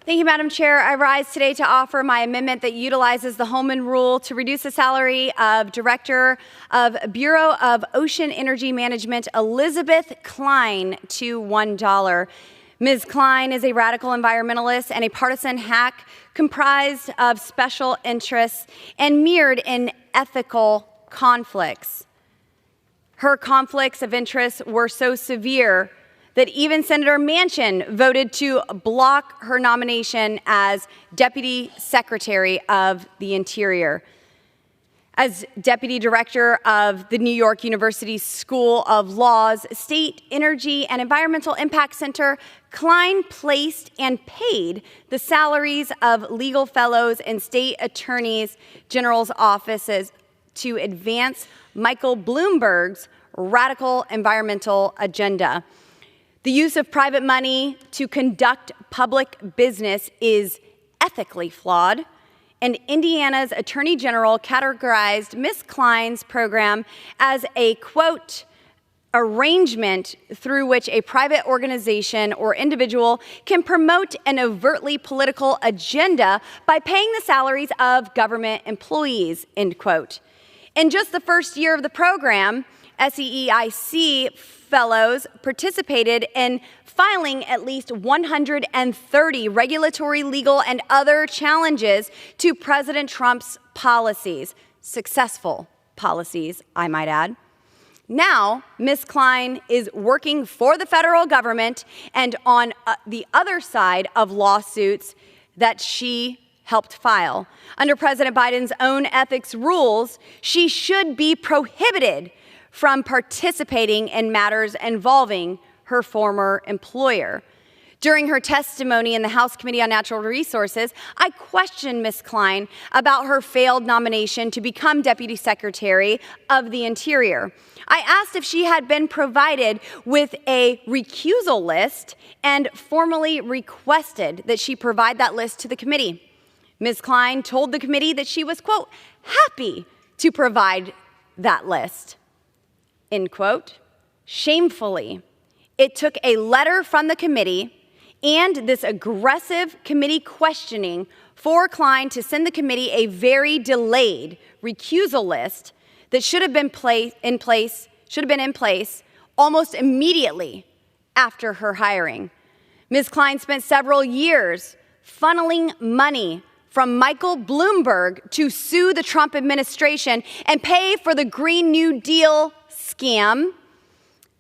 Thank you, Madam Chair. I rise today to offer my amendment that utilizes the Holman Rule to reduce the salary of Director of Bureau of Ocean Energy Management, Elizabeth Klein, to $1. Ms. Klein is a radical environmentalist and a partisan hack comprised of special interests and mirrored in ethical conflicts. Her conflicts of interest were so severe that even Senator Manchin voted to block her nomination as Deputy Secretary of the Interior. As Deputy Director of the New York University School of Law's State Energy and Environmental Impact Center, Klein placed and paid the salaries of legal fellows and state attorneys general's offices to advance Michael Bloomberg's radical environmental agenda. The use of private money to conduct public business is ethically flawed, and Indiana's Attorney General categorized Ms. Klein's program as a, quote, arrangement through which a private organization or individual can promote an overtly political agenda by paying the salaries of government employees, end quote. In just the first year of the program, SEEIC fellows participated in filing at least 130 regulatory, legal, and other challenges to President Trump's policies. Successful policies, I might add. Now, Ms. Klein is working for the federal government and on the other side of lawsuits that she helped file. Under President Biden's own ethics rules, she should be prohibited from participating in matters involving her former employer. During her testimony in the House Committee on Natural Resources, I questioned Ms. Klein about her failed nomination to become Deputy Secretary of the Interior. I asked if she had been provided with a recusal list and formally requested that she provide that list to the committee. Ms. Klein told the committee that she was, quote, happy to provide that list, end quote. Shamefully, it took a letter from the committee and this aggressive committee questioning for Klein to send the committee a very delayed recusal list that should have been in place almost immediately after her hiring. Ms. Klein spent several years funneling money from Michael Bloomberg to sue the Trump administration and pay for the Green New Deal scam.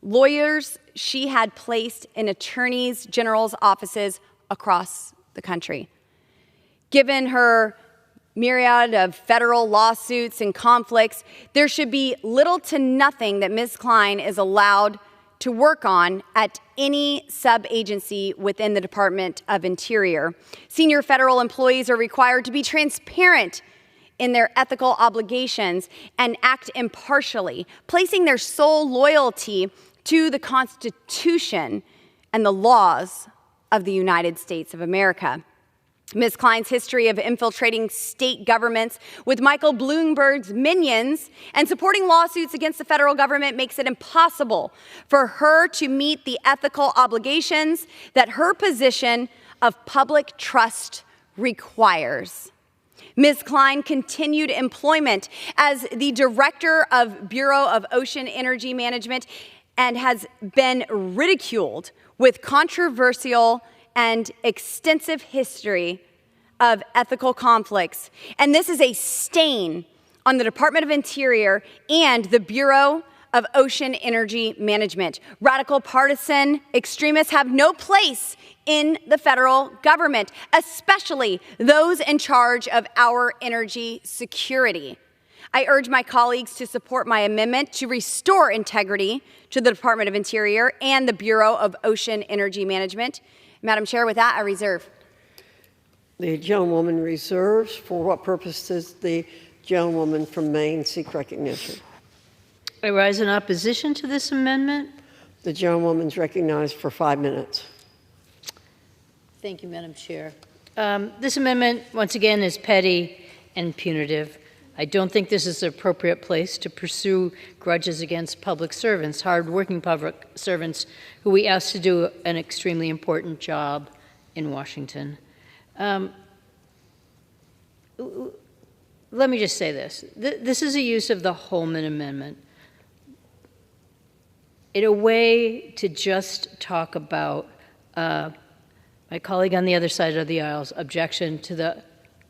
Lawyers she had placed in attorneys general's offices across the country. Given her myriad of federal lawsuits and conflicts, there should be little to nothing that Ms. Klein is allowed to work on at any sub-agency within the Department of Interior. Senior federal employees are required to be transparent in their ethical obligations and act impartially, placing their sole loyalty to the Constitution and the laws of the United States of America. Ms. Klein's history of infiltrating state governments with Michael Bloomberg's minions and supporting lawsuits against the federal government makes it impossible for her to meet the ethical obligations that her position of public trust requires. Ms. Klein continued employment as the Director of Bureau of Ocean Energy Management and has been ridiculed with controversial and extensive history of ethical conflicts. And this is a stain on the Department of Interior and the Bureau of Ocean Energy Management. Radical partisan extremists have no place in the federal government, especially those in charge of our energy security. I urge my colleagues to support my amendment to restore integrity to the Department of Interior and the Bureau of Ocean Energy Management. Madam Chair, with that, I reserve. The gentlewoman reserves. For what purpose does the gentlewoman from Maine seek recognition? I rise in opposition to this amendment. The gentlewoman's recognized for 5 minutes. Thank you, Madam Chair. This amendment, once again, is petty and punitive. I don't think this is the appropriate place to pursue grudges against public servants, hardworking public servants who we ask to do an extremely important job in Washington. Let me just say this. This is a use of the Holman Amendment in a way to just talk about my colleague on the other side of the aisle's objection to the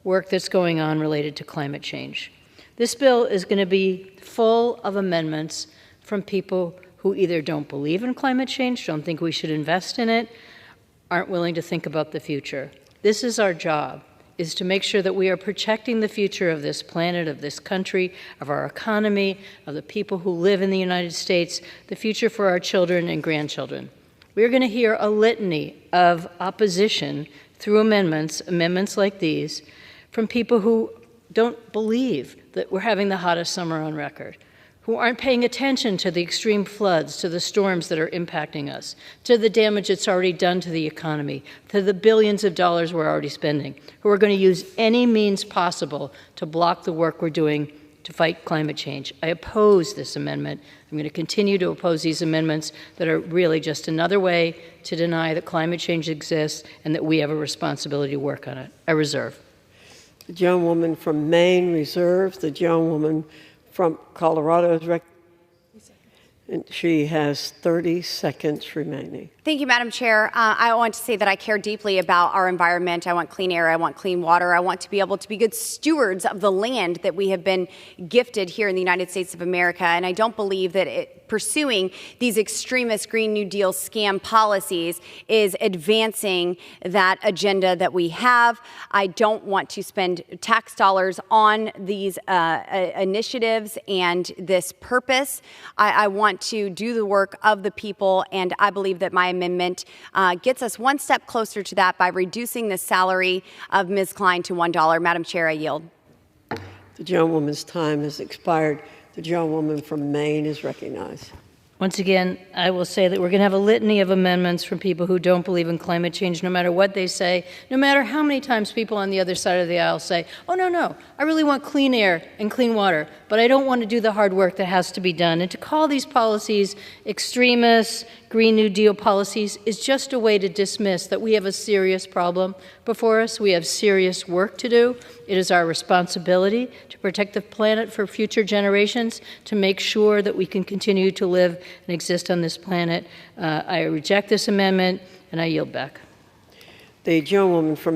work that's going on related to climate change. This bill is going to be full of amendments from people who either don't believe in climate change, don't think we should invest in it, aren't willing to think about the future. This is our job, is to make sure that we are protecting the future of this planet, of this country, of our economy, of the people who live in the United States, the future for our children and grandchildren. We're going to hear a litany of opposition through amendments like these, from people who don't believe that we're having the hottest summer on record, who aren't paying attention to the extreme floods, to the storms that are impacting us, to the damage it's already done to the economy, to the billions of dollars we're already spending, who are going to use any means possible to block the work we're doing to fight climate change. I oppose this amendment. I'm going to continue to oppose these amendments that are really just another way to deny that climate change exists and that we have a responsibility to work on it. I reserve. The gentlewoman from Maine reserves. The gentlewoman from Colorado is recognized. And she has 30 seconds remaining. Thank you, Madam Chair. I want to say that I care deeply about our environment. I want clean air. I want clean water. I want to be able to be good stewards of the land that we have been gifted here in the United States of America. And I don't believe that pursuing these extremist Green New Deal scam policies is advancing that agenda that we have. I don't want to spend tax dollars on these initiatives and this purpose. I want to do the work of the people, and I believe that my amendment gets us one step closer to that by reducing the salary of Ms. Klein to $1. Madam Chair, I yield. The gentlewoman's time has expired. The gentlewoman from Maine is recognized. Once again, I will say that we're going to have a litany of amendments from people who don't believe in climate change, no matter what they say, no matter how many times people on the other side of the aisle say, oh, no, I really want clean air and clean water, but I don't want to do the hard work that has to be done. And to call these policies extremist Green New Deal policies is just a way to dismiss that we have a serious problem before us. We have serious work to do. It is our responsibility to protect the planet for future generations, to make sure that we can continue to live and exist on this planet. I reject this amendment, and I yield back. The gentlewoman from